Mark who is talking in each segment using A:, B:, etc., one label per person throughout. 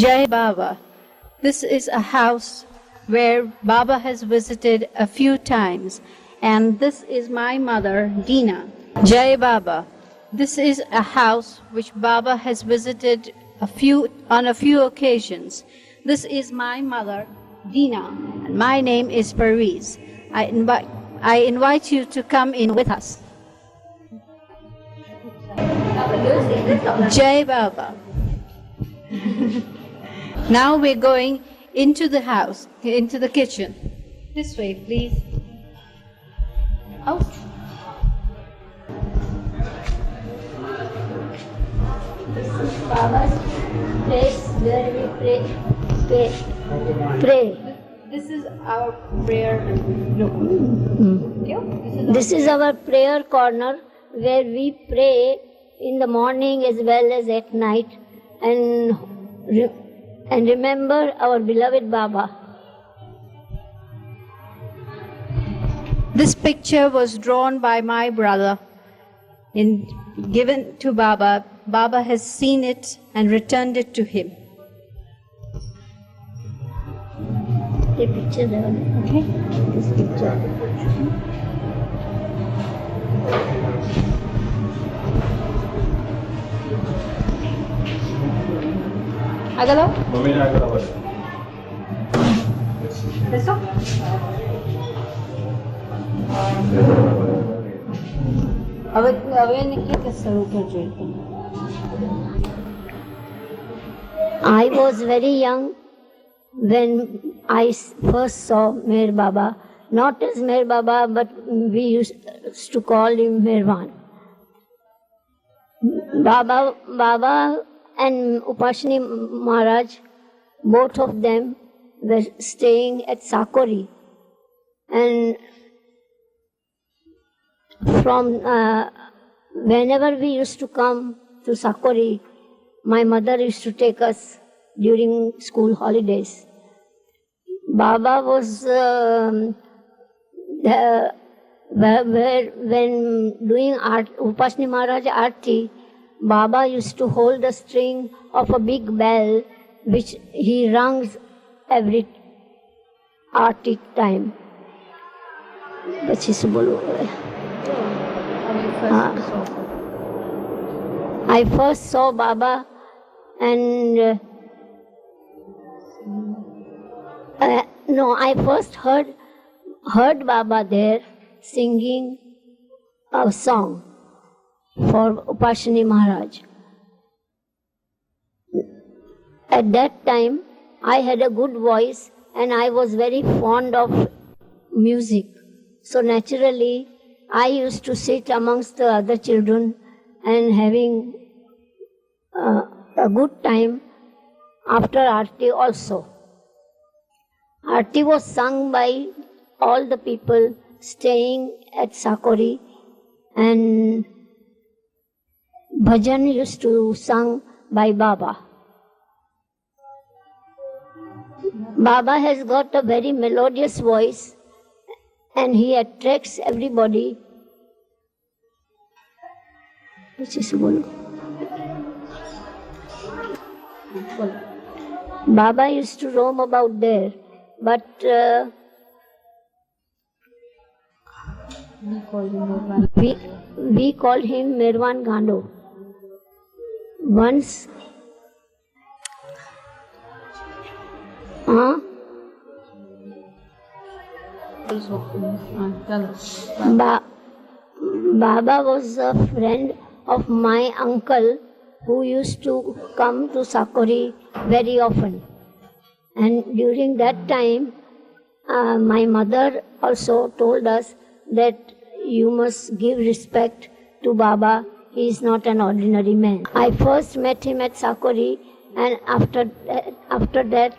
A: Jai Baba. This is a house where Baba has visited a few times, and this is my mother, Dina. Jai Baba. This is a house which Baba has visited on a few occasions. This is my mother, Dina, and my name is Perviz. I invite you to come in with us. Jai Baba. Now we're going into the house, into the kitchen. This way, please. Out. This is Baba's place where we pray. This is our prayer room.
B: This is our prayer corner where we pray in the morning as well as at night and remember our beloved Baba.
A: This picture was drawn by my brother and given to Baba. Baba has seen it and returned it to him.
B: The picture there.
A: Okay.
B: This picture.
A: Agalo? Eso?
B: I was very young when I first saw Meher Baba, not as Meher Baba, but we used to call him Meherban. Baba and Upashni Maharaj, both of them were staying at Sakori. And from whenever we used to come to Sakori, my mother used to take us during school holidays. Baba was when doing Upashni Maharaj Aarti, Baba used to hold the string of a big bell which he rings every Aarti time. I first saw Baba and I first heard Baba there singing a song for Upashni Maharaj. At that time, I had a good voice and I was very fond of music. So naturally, I used to sit amongst the other children and having a good time after Aarti also. Aarti was sung by all the people staying at Sakori, and bhajan used to sung by Baba. Baba has got a very melodious voice and he attracts everybody. Baba used to roam about there, but we called him Meherban Gando. Once Baba was a friend of my uncle who used to come to Sakori very often. And during that time, my mother also told us that you must give respect to Baba. He is not an ordinary man. I first met him at Sakori, and after that,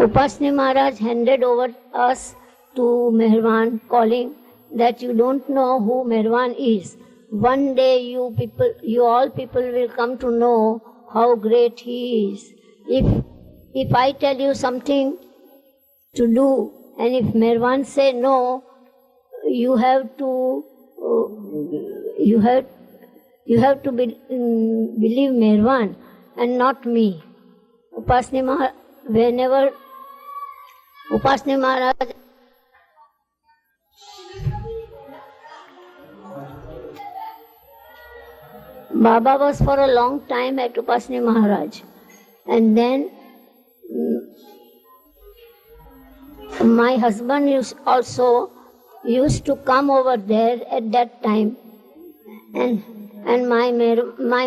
B: Upashni Maharaj handed over us to Meherban, calling that you don't know who Meherban is. One day you all people will come to know how great he is. If I tell you something to do, and if Meherban say no, you have to you have to believe Meherban and not me. Whenever Upasni Maharaj Baba was for a long time at Upasni Maharaj, and then my husband also used to come over there at that time, and my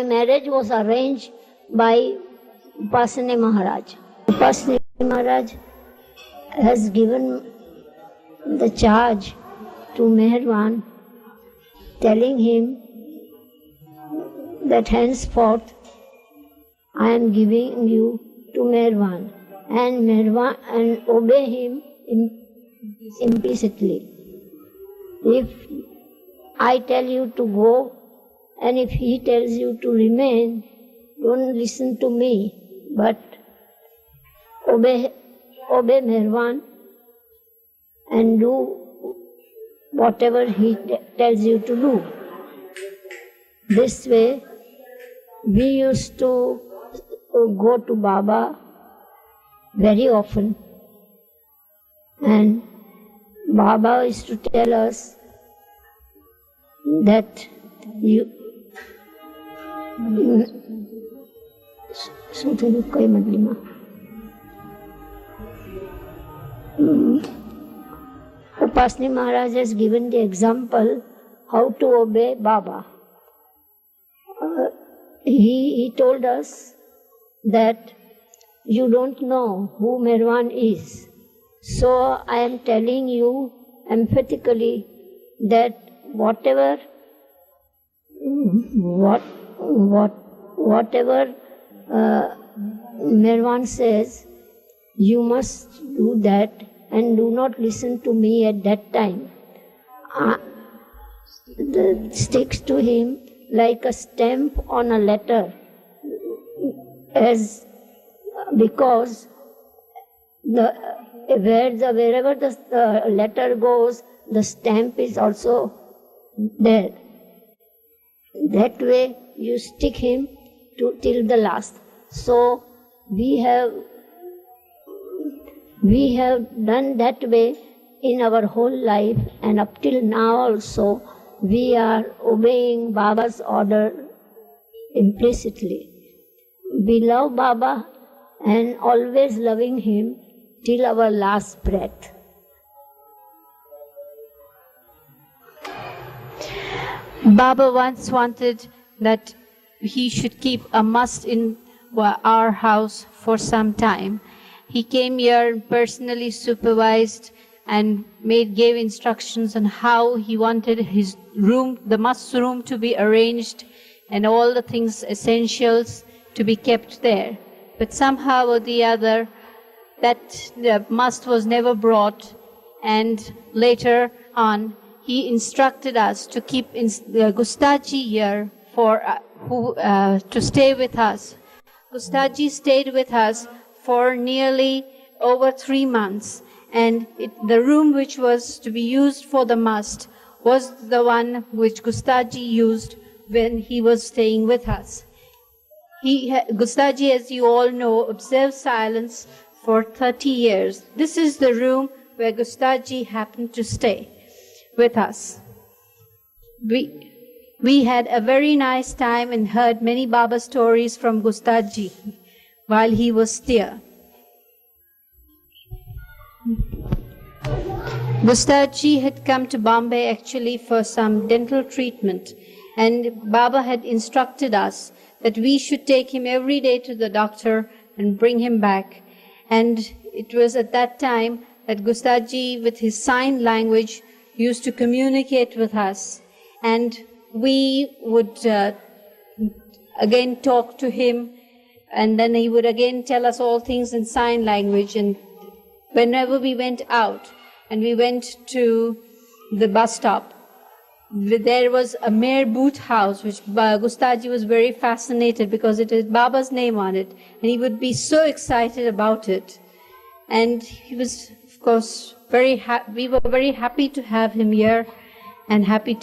B: marriage was arranged by Upasni Maharaj. Upasni Maharaj has given the charge to Meherban, telling him that henceforth I am giving you to Meherban, and obey him implicitly. If I tell you to go, and if he tells you to remain, don't listen to me, but obey Meherban and do whatever he tells you to do. This way, we used to go to Baba very often, and Baba used to tell us that Upasni Maharaj has given the example how to obey Baba. He told us that you don't know who Meherban is. So I am telling you emphatically that whatever Meherban says, you must do that, and do not listen to me at that time. Sticks to him like a stamp on a letter, because wherever the letter goes, the stamp is also there. That way you stick him till the last. So we have done that way in our whole life, and up till now also we are obeying Baba's order implicitly. We love Baba and always loving him till our last breath.
A: Baba once wanted that he should keep a must in our house for some time. He came here and personally supervised and gave instructions on how he wanted his room, the must room, to be arranged, and all the things, essentials, to be kept there. But somehow or the other, that the must was never brought, and later on he instructed us to keep Gustaji here to stay with us. Gustaji stayed with us for nearly over 3 months, and the room which was to be used for the must was the one which Gustaji used when he was staying with us. Gustaji, as you all know, observed silence for 30 years. This is the room where Gustaji happened to stay with us. We had a very nice time and heard many Baba stories from Gustaji while he was there. Gustaji had come to Bombay actually for some dental treatment, and Baba had instructed us that we should take him every day to the doctor and bring him back. And it was at that time that Gustaji, with his sign language, used to communicate with us, and we would again talk to him, and then he would again tell us all things in sign language. And whenever we went out and we went to the bus stop, there was a Meher Booth house, which Gustaji was very fascinated because it had Baba's name on it, and he would be so excited about it. And he was, of course, we were very happy to have him here. and happy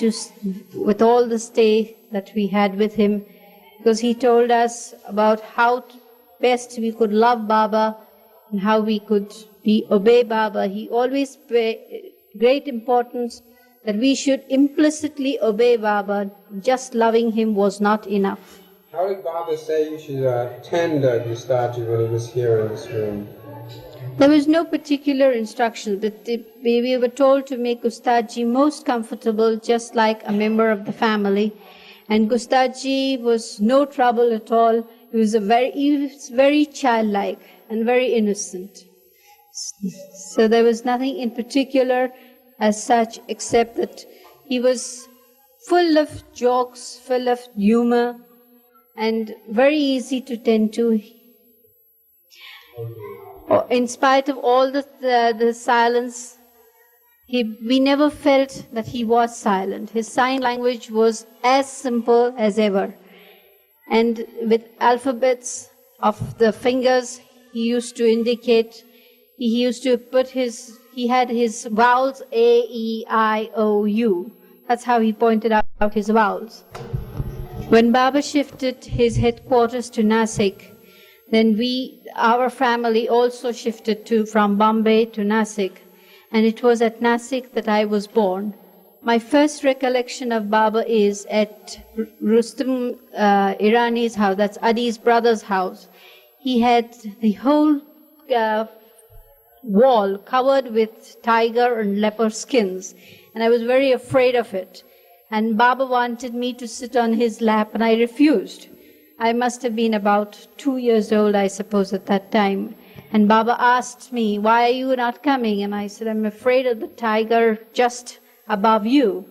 A: with all the stay that we had with him, because he told us about how best we could love Baba and how we could obey Baba. He always paid great importance that we should implicitly obey Baba. Just loving him was not enough.
C: How did Baba say you should attend Gustaji when he was here in this room?
A: There was no particular instruction, but we were told to make Gustaji most comfortable, just like a member of the family. And Gustaji was no trouble at all. He was very childlike and very innocent. So there was nothing in particular as such, except that he was full of jokes, full of humor, and very easy to tend to. In spite of all the silence, we never felt that he was silent. His sign language was as simple as ever. And with alphabets of the fingers, he used to indicate, he used to put he had his vowels A, E, I, O, U. That's how he pointed out his vowels. When Baba shifted his headquarters to Nasik, then our family also shifted from Bombay to Nasik, and it was at Nasik that I was born. My first recollection of Baba is at Rustam Irani's house, that's Adi's brother's house. He had the whole wall covered with tiger and leopard skins, and I was very afraid of it. And Baba wanted me to sit on his lap, and I refused. I must have been about 2 years old, I suppose, at that time. And Baba asked me, "Why are you not coming?" And I said, "I'm afraid of the tiger just above you."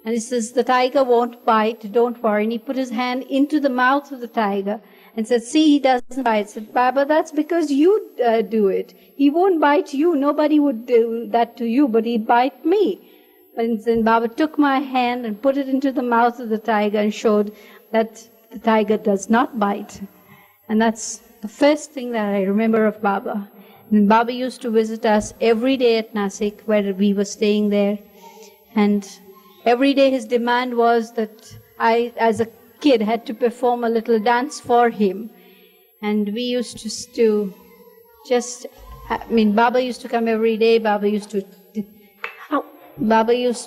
A: And he says, "The tiger won't bite, don't worry." And he put his hand into the mouth of the tiger and said, "See, he doesn't bite." I said, "Baba, that's because you do it. He won't bite you. Nobody would do that to you, but he'd bite me." And then Baba took my hand and put it into the mouth of the tiger and showed that the tiger does not bite. And that's the first thing that I remember of Baba. And Baba used to visit us every day at Nasik, where we were staying there. And every day his demand was that I, as a kid, had to perform a little dance for him. And we used to Baba used to come every day. Baba used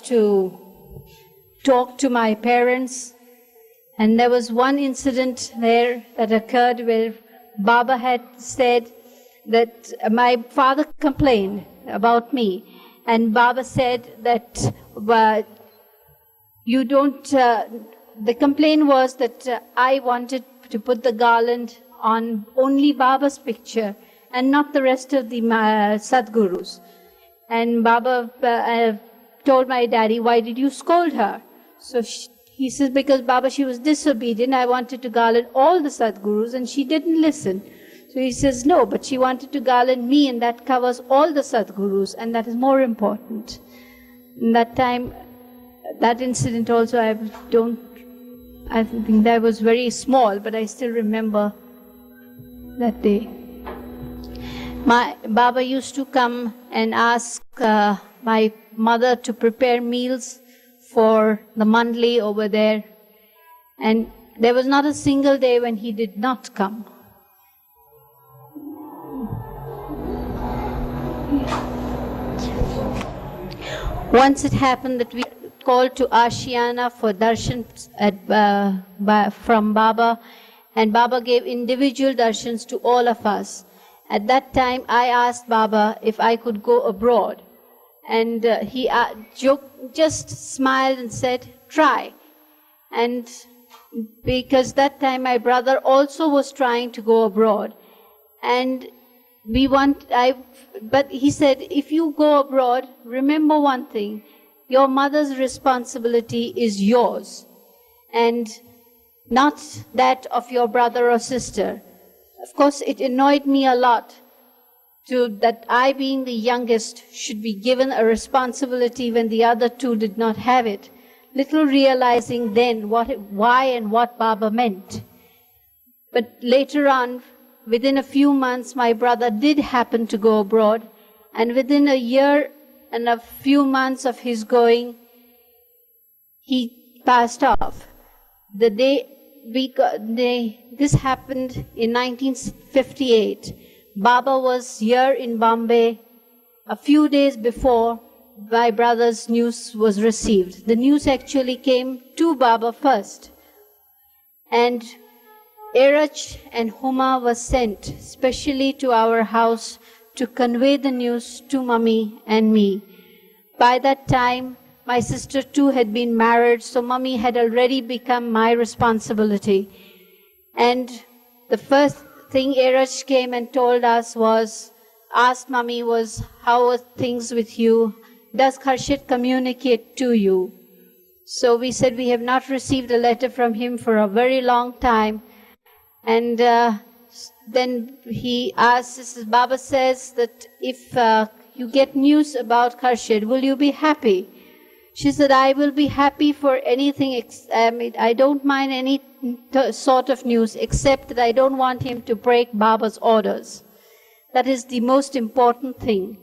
A: to talk to my parents. And there was one incident there that occurred where Baba had said that my father complained about me. And Baba said that the complaint was that I wanted to put the garland on only Baba's picture and not the rest of the Sadgurus. And Baba told my daddy, "Why did you scold her?" So he says, "Because Baba, she was disobedient. I wanted to garland all the Sadgurus and she didn't listen." So he says, "No, but she wanted to garland me, and that covers all the Sadgurus, and that is more important." And that time, that incident also, I think that was very small, but I still remember that day. My Baba used to come and ask my mother to prepare meals for the Mandali over there. And there was not a single day when he did not come. Once it happened that we called to Ashiana for darshan from Baba, and Baba gave individual darshans to all of us. At that time, I asked Baba if I could go abroad. And he just smiled and said, "Try." And because that time my brother also was trying to go abroad. And but he said, "If you go abroad, remember one thing, your mother's responsibility is yours and not that of your brother or sister." Of course, it annoyed me a lot that I, being the youngest, should be given a responsibility when the other two did not have it, little realizing then why and what Baba meant. But later on, within a few months, my brother did happen to go abroad, and within a year and a few months of his going, he passed off. The day this happened in 1958. Baba was here in Bombay a few days before my brother's news was received. The news actually came to Baba first. And Erach and Huma was sent specially to our house to convey the news to Mummy and me. By that time, my sister too had been married, so Mummy had already become my responsibility. And the first thing Erach came and told us was, asked Mummy was, how are things with you? Does Kharshid communicate to you? So we said we have not received a letter from him for a very long time. And then he asked, Baba says that if you get news about Kharshid, will you be happy? She said, I will be happy for anything. I don't mind any sort of news, except that I don't want him to break Baba's orders. That is the most important thing.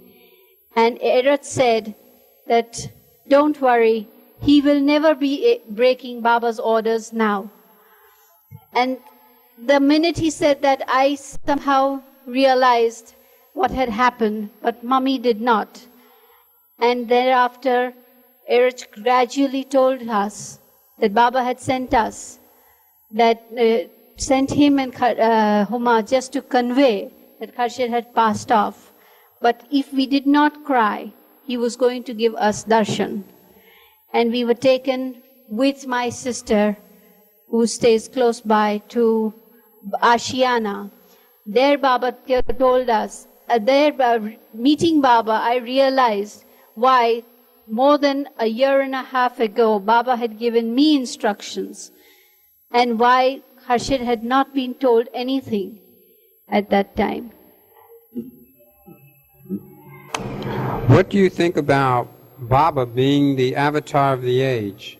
A: And Erach said that, don't worry, he will never be breaking Baba's orders now. And the minute he said that, I somehow realized what had happened, but Mummy did not. And thereafter, Erach gradually told us that Baba had sent us, that sent him and Huma just to convey that Kharshid had passed off. But if we did not cry, he was going to give us darshan. And we were taken with my sister, who stays close by, to Ashiana. There Baba told us, meeting Baba, I realized why more than a year and a half ago, Baba had given me instructions, and why Kharshid had not been told anything at that time.
C: What do you think about Baba being the avatar of the age?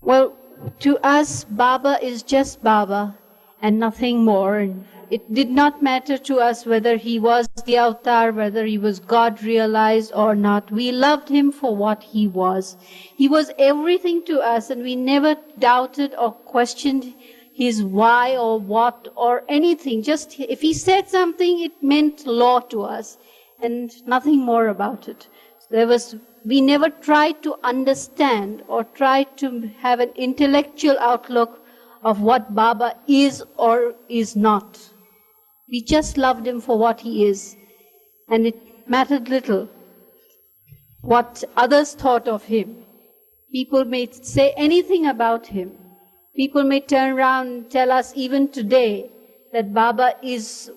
A: Well, to us, Baba is just Baba and nothing more. It did not matter to us whether he was the avatar, whether he was God realized or not. We loved him for what he was. He was everything to us, and we never doubted or questioned his why or what or anything. Just if he said something, it meant law to us, and nothing more about it. We never tried to understand or tried to have an intellectual outlook of what Baba is or is not. We just loved him for what he is, and it mattered little what others thought of him. People may say anything about him. People may turn around and tell us even today that Baba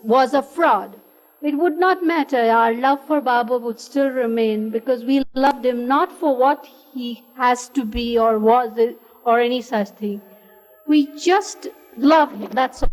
A: was a fraud. It would not matter. Our love for Baba would still remain, because we loved him not for what he has to be or was or any such thing. We just loved him, that's all.